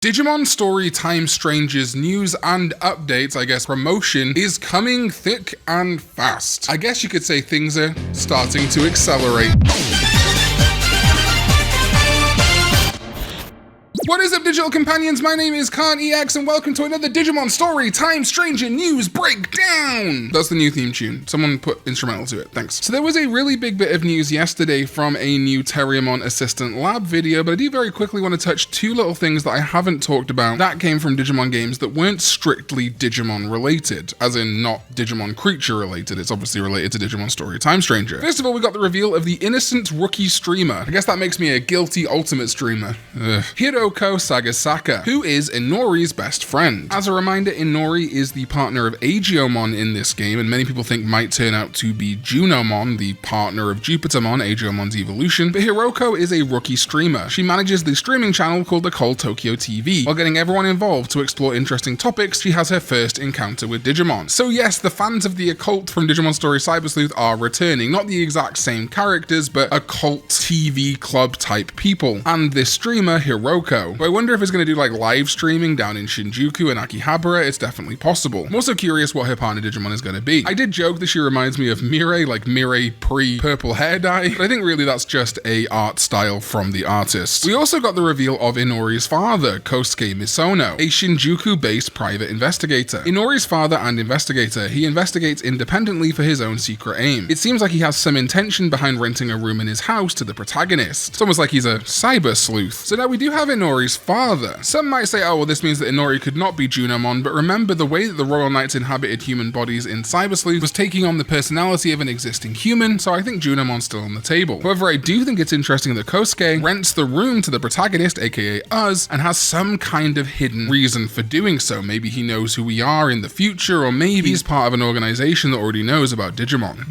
Digimon Story Time Stranger's news and updates, I guess promotion, is coming thick and fast. I guess you could say things are starting to accelerate. What is up, digital companions? My name is Karn EX and welcome to another Digimon Story Time Stranger news breakdown. That's the new theme tune. Someone put instrumental to it, thanks. So there was a really big bit of news yesterday from a new Terriermon Assistant Lab video, but I do very quickly want to touch two little things that I haven't talked about that came from Digimon games that weren't strictly Digimon related, as in not Digimon creature related. It's obviously related to Digimon Story Time Stranger. First of all, we got the reveal of the innocent rookie streamer. I guess that makes me a guilty ultimate streamer. Hiroko Sagasaka, who is Inori's best friend. As a reminder, Inori is the partner of Ageomon in this game, and many people think might turn out to be Junomon, the partner of Jupitermon, Ageomon's evolution, but Hiroko is a rookie streamer. She manages the streaming channel called the Cold Tokyo TV. While getting everyone involved to explore interesting topics, she has her first encounter with Digimon. So yes, the fans of the occult from Digimon Story Cyber Sleuth are returning, not the exact same characters, but occult TV club type people. And this streamer, Hiroko. But I wonder if it's going to do like live streaming down in Shinjuku and Akihabara. It's definitely possible. I'm also curious what her partner Digimon is going to be. I did joke that she reminds me of Mirai, like Mirai pre-purple hair dye, but I think really that's just a art style from the artist. We also got the reveal of Inori's father, Kosuke Misono, a Shinjuku-based private investigator. Inori's father and investigator, he investigates independently for his own secret aim. It seems like he has some intention behind renting a room in his house to the protagonist. It's almost like he's a cyber sleuth. So now we do have Inori's father. Some might say, oh well, this means that Inori could not be Junomon, but remember the way that the Royal Knights inhabited human bodies in Cyber Sleuth was taking on the personality of an existing human, so I think Junomon's still on the table. However, I do think it's interesting that Kosuke rents the room to the protagonist, aka us, and has some kind of hidden reason for doing so. Maybe he knows who we are in the future, or maybe he's part of an organization that already knows about Digimon.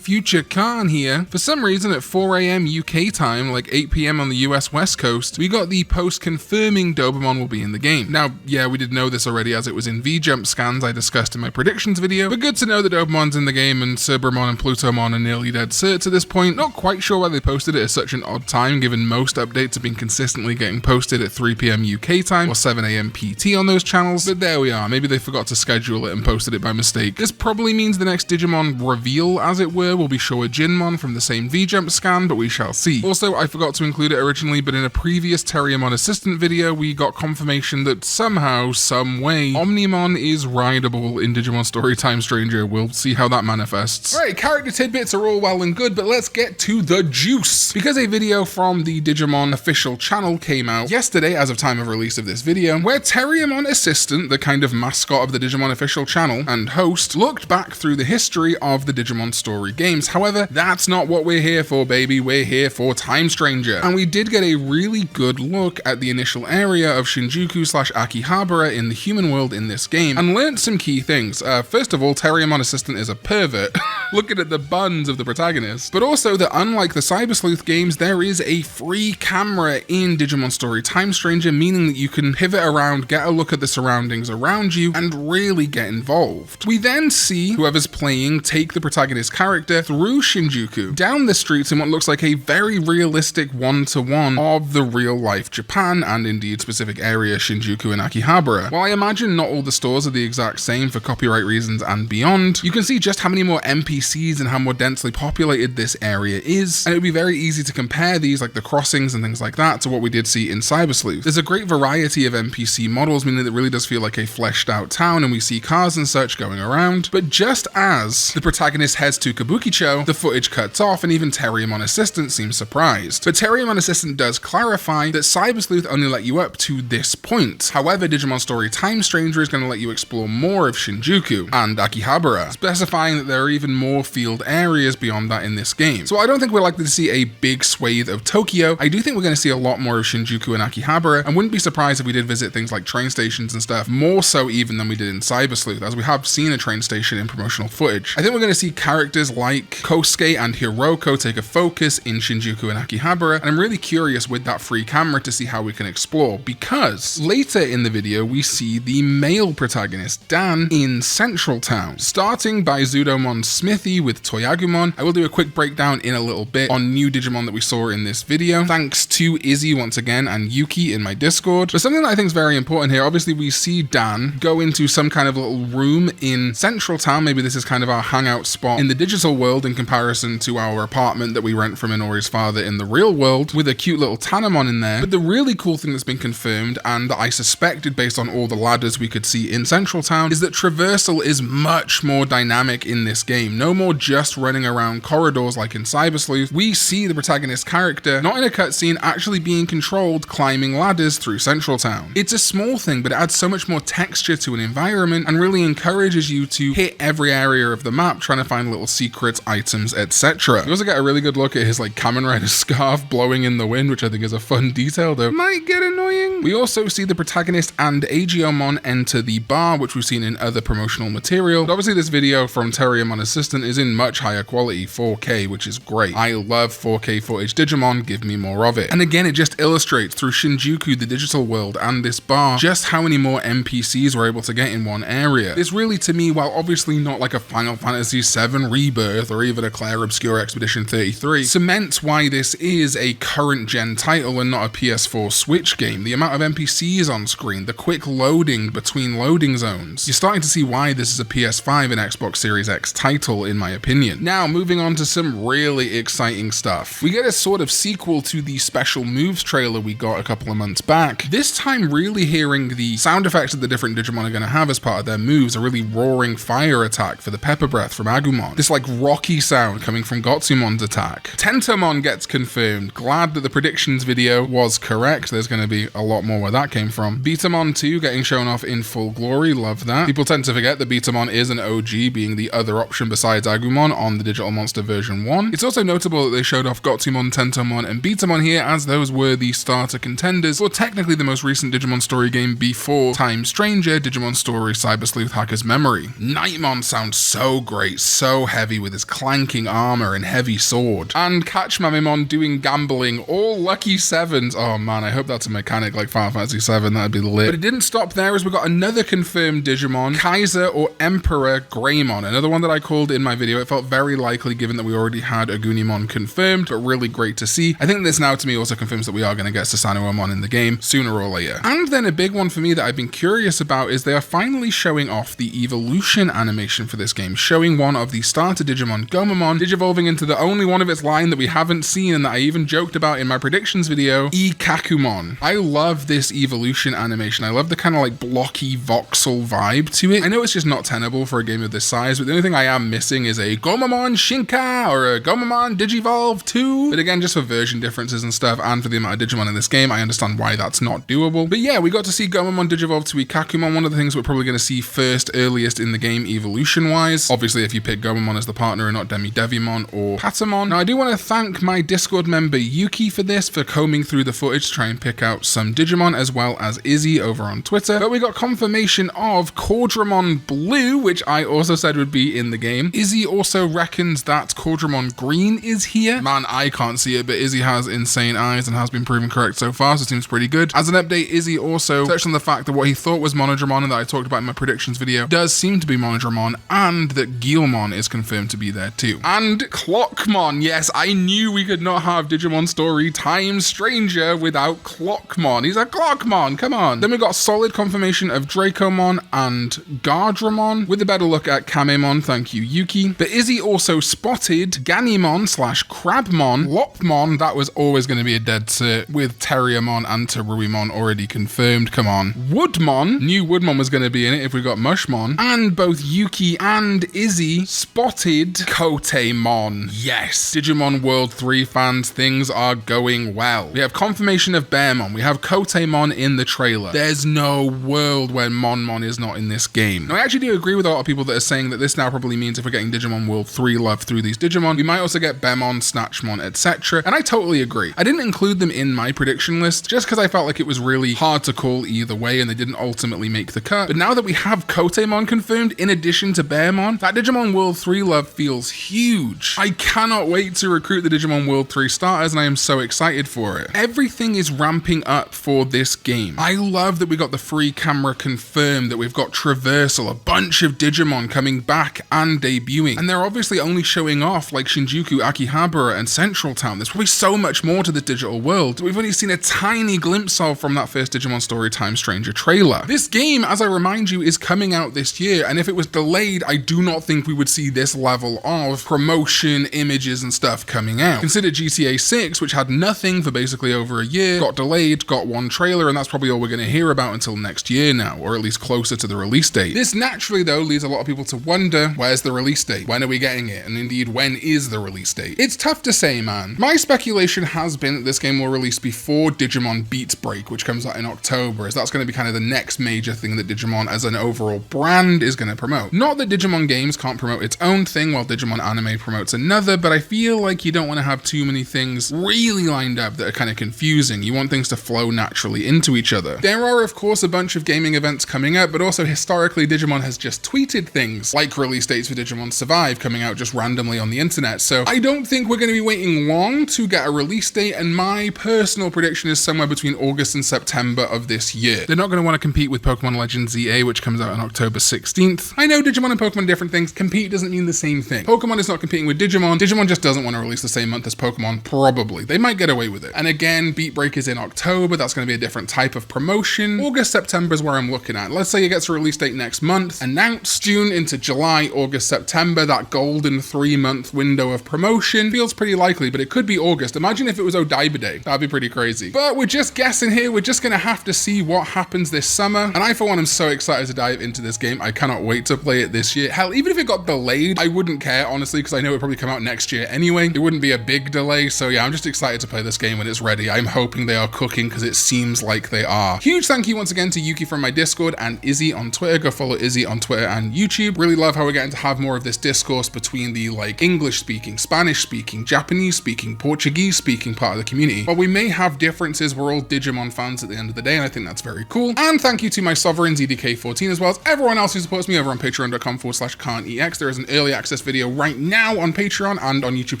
Future Karn here. For some reason at 4 AM UK time, like 8 PM on the US West Coast, we got the post confirming Dobemon will be in the game. Now, yeah, we did know this already as it was in V-Jump scans I discussed in my predictions video, but good to know that Dobemon's in the game and Cerberumon and Plutomon are nearly dead certs at this point. Not quite sure why they posted it at such an odd time, given most updates have been consistently getting posted at 3 PM UK time or 7 AM PT on those channels, but there we are. Maybe they forgot to schedule it and posted it by mistake. This probably means the next Digimon reveal, as it were, will be Showa Jinmon from the same V-Jump scan, but we shall see. Also, I forgot to include it originally, but in a previous Terriermon Assistant video, we got confirmation that somehow, some way, Omnimon is rideable in Digimon Story Time Stranger. We'll see how that manifests. Alright, character tidbits are all well and good, but let's get to the juice. Because a video from the Digimon official channel came out yesterday, as of time of release of this video, where Terriermon Assistant, the kind of mascot of the Digimon official channel and host, looked back through the history of the Digimon Story games. However, that's not what we're here for, baby. We're here for Time Stranger. And we did get a really good look at the initial area of Shinjuku/Akihabara in the human world in this game, and learned some key things. First of all, Terriermon Assistant is a pervert. Looking at the buns of the protagonist. But also that unlike the Cyber Sleuth games, there is a free camera in Digimon Story Time Stranger, meaning that you can pivot around, get a look at the surroundings around you, and really get involved. We then see whoever's playing take the protagonist character through Shinjuku, down the streets in what looks like a very realistic one-to-one of the real-life Japan, and indeed specific area Shinjuku and Akihabara. While I imagine not all the stores are the exact same for copyright reasons and beyond, you can see just how many more NPCs and how more densely populated this area is, and it would be very easy to compare these, like the crossings and things like that, to what we did see in Cyber Sleuth. There's a great variety of NPC models, meaning it really does feel like a fleshed out town, and we see cars and such going around, but just as the protagonist heads to Kabukicho, the footage cuts off, and even Terriermon Assistant seems surprised. But Terriermon Assistant does clarify that Cyber Sleuth only let you up to this point. However, Digimon Story Time Stranger is going to let you explore more of Shinjuku and Akihabara, specifying that there are even more field areas beyond that in this game. So I don't think we're likely to see a big swathe of Tokyo. I do think we're going to see a lot more of Shinjuku and Akihabara, and wouldn't be surprised if we did visit things like train stations and stuff, more so even than we did in Cyber Sleuth, as we have seen a train station in promotional footage. I think we're going to see characters like Kosuke and Hiroko take a focus in Shinjuku and Akihabara, and I'm really curious with that free camera to see how we can explore, because later in the video we see the male protagonist, Dan, in Central Town. Starting by Zudomon's smithy with Toyagumon, I will do a quick breakdown in a little bit on new Digimon that we saw in this video, thanks to Izzy once again and Yuki in my Discord. But something that I think is very important here, obviously we see Dan go into some kind of little room in Central Town. Maybe this is kind of our hangout spot in the digital world in comparison to our apartment that we rent from Inori's father in the real world, with a cute little Tanamon in there. But the really cool thing that's been confirmed, and that I suspected based on all the ladders we could see in Central Town, is that traversal is much more dynamic in this game. No more just running around corridors like in Cyber Sleuth. We see the protagonist character, not in a cutscene, actually being controlled climbing ladders through Central Town. It's a small thing, but it adds so much more texture to an environment and really encourages you to hit every area of the map trying to find little secrets, items, etc. You also get a really good look at his like Kamen Rider scarf blowing in the wind, which I think is a fun detail, though might get annoying. We also see the protagonist and Ageomon enter the bar, which we've seen in other promotional material. But obviously this video from Terriermon Assistant is in much higher quality, 4K, which is great. I love 4K footage Digimon, give me more of it. And again, it just illustrates through Shinjuku, the digital world, and this bar, just how many more NPCs we're able to get in one area. This really, to me, while obviously not like a Final Fantasy VII Rebirth or even a Claire Obscure Expedition 33, cements why this is a current gen title and not a PS4 Switch game. The amount of NPCs on screen, the quick loading between loading zones. You're starting to see why this is a PS5 and Xbox Series X title, in my opinion. Now, moving on to some really exciting stuff. We get a sort of sequel to the Special Moves trailer we got a couple of months back. This time really hearing the sound effects that the different Digimon are going to have as part of their moves, a really roaring fire attack for the Pepper Breath from Agumon. This like rocky sound coming from Gotsumon's attack. Tentomon gets confirmed. Glad that the predictions video was correct. There's going to be a lot more where that came from. Beatamon 2 getting shown off in full glory. Love that. People tend to forget that Beatamon is an OG, being the other option besides Agumon on the Digital Monster version 1. It's also notable that they showed off Gotsumon, Tentomon, and Beatamon here, as those were the starter contenders for technically the most recent Digimon story game before Time Stranger, Digimon Story Cyber Sleuth Hacker's Memory. Nightmon sounds so great, so heavy with his clanking armor and heavy sword. And Catchmamimon doing gambling, all lucky sevens. Oh man, I hope that's a mechanic like Final Fantasy VII, that'd be lit. But it didn't stop there, as we got another confirmed Digimon, Kaiser or Emperor Greymon, another one that I called in my video. It felt very likely given that we already had Agunimon confirmed, but really great to see. I think this now to me also confirms that we are going to get Susanuomon in the game sooner or later. And then a big one for me that I've been curious about is they are finally showing off the evolution animation for this game, showing one of the starter Digimon, Gomamon, digivolving into the only one of its line that we haven't seen and that I even joked about in my predictions video, Ikakumon. I love this evolution animation. I love the kind of like blocky voxel vibe to it. I know it's just not tenable for a game of this size, but the only thing I am missing is a Gomamon Shinka or a Gomamon Digivolve 2. But again, just for version differences and stuff and for the amount of Digimon in this game, I understand why that's not doable. But yeah, we got to see Gomamon Digivolve to Ikakumon, one of the things we're probably going to see first, earliest in the game evolution-wise. Obviously, if you pick Gomamon as the partner and not Demi-Devimon or Patamon. Now, I do want to thank my Discord member Yuki for this, for combing through the footage to try and pick out some Digimon, as well as Izzy over on Twitter. But we got confirmation of Cordramon Blue, which I also said would be in the game. Izzy also reckons that Cordramon Green is here. Man, I can't see it, but Izzy has insane eyes and has been proven correct so far, so it seems pretty good. As an update, Izzy also touched on the fact that what he thought was Monodramon and that I talked about in my predictions video does seem to be Monodramon, and that Guilmon is confirmed to be there too. And Clockmon, yes, I knew we could not have Digimon Story Time Stranger without Clockmon. He's a Clockmon, come on. Then we got solid confirmation of Dracomon and Gardramon, with a better look at Kamemon, thank you Yuki. But Izzy also spotted Ganimon / Crabmon, Lopmon, that was always going to be a dead cert, with Terriermon and Teruimon already confirmed, come on. Woodmon, knew Woodmon was going to be in it if we got Mushmon, and both Yuki and Izzy spotted Kotemon. Yes, Digimon World 3 fans, things are going well. We have confirmation of Bearmon, we have Kotemon in the trailer. There's no world where Monmon is not in this game. Now I actually do agree with a lot of people that are saying that this now probably means if we're getting Digimon World 3 love through these Digimon, we might also get Bearmon, Snatchmon, etc. And I totally agree. I didn't include them in my prediction list just because I felt like it was really hard to call either way and they didn't ultimately make the cut. But now that we have Kotemon confirmed in addition to Bearmon, that Digimon World 3 love feels huge. I cannot wait to recruit the Digimon World 3 starters and I am so excited for it. Everything is ramping up for this game. I love that we got the free camera confirmed, that we've got traversal, a bunch of Digimon coming back and debuting. And they're obviously only showing off like Shinjuku, Akihabara, and Central Town. There's probably so much more to the digital world that we've only seen a tiny glimpse of from that first Digimon Story Time Stranger trailer. This game, as I remind you, is coming out this year, and if it was delayed, I do not think we would see this level of promotion, images, and stuff coming out. Consider GTA 6, which had nothing for basically over a year, got delayed, got one trailer, and that's probably all we're going to hear about until next year now, or at least closer to the release date. This naturally, though, leads a lot of people to wonder, where's the release date? When are we getting it? And indeed, when is the release date? It's tough to say, man. My speculation has been that this game will release before Digimon Beats Break, which comes out in October, as that's going to be kind of the next major thing that Digimon as an overall brand is going to promote. Not that Digimon Games can't promote its own thing while Digimon Anime promotes another, but I feel like you don't want to have too many things really lined up that are kind of confusing. You want things to flow naturally into each other. There are, of course, a bunch of gaming events coming up, but also historically, Digimon has just tweeted things like release dates for Digimon Survive coming out just randomly on the internet. So I don't think we're going to be waiting long to get a release date, and my personal prediction is somewhere between August and September of this year. They're not going to want to compete with Pokemon Legends ZA, which comes out on October 16th. I know Digimon and Pokemon are different things. Compete doesn't mean the same thing. Pokemon is not competing with Digimon. Digimon just doesn't want to release the same month as Pokemon, probably. They might get away with it. And again, Beat Break is in October. That's going to be a different type of promotion. August, September is where I'm looking at. Let's say it gets a release date next month, announced June into July, August, September, that golden 3-month window of promotion feels pretty likely, but it could be August. Imagine if it was Odaiba Day. That'd be pretty crazy. But we're just guessing here. We're just going to have to see what happens this summer. And I, for one, am so excited to dive into this game. I cannot wait to play it this year. Hell, even if it got delayed, I wouldn't care, honestly, because I know it would probably come out next year anyway. It wouldn't be a big delay. So yeah, I'm just excited to play this game when it's ready. I'm hoping they are cooking because it seems like they are. Huge thank you once again to Yuki from my Discord and Izzy on Twitter. Go follow Izzy on Twitter and YouTube. Really love how we're getting to have more of this discourse between the like English speaking, Spanish speaking, Japanese speaking, Portuguese speaking part of the community. While we may have differences, we're all Digimon fans at the end of the day, and I think that's very cool. And thank you to my sovereign ZDK14, as well as everyone else who supports me over on patreon.com/Karn EX. There is an early access video right now on Patreon and on YouTube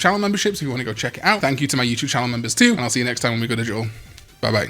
channel memberships if you want to go check it out. Thank you to my YouTube channel members too, and I'll see you next time when we go digital. Bye bye.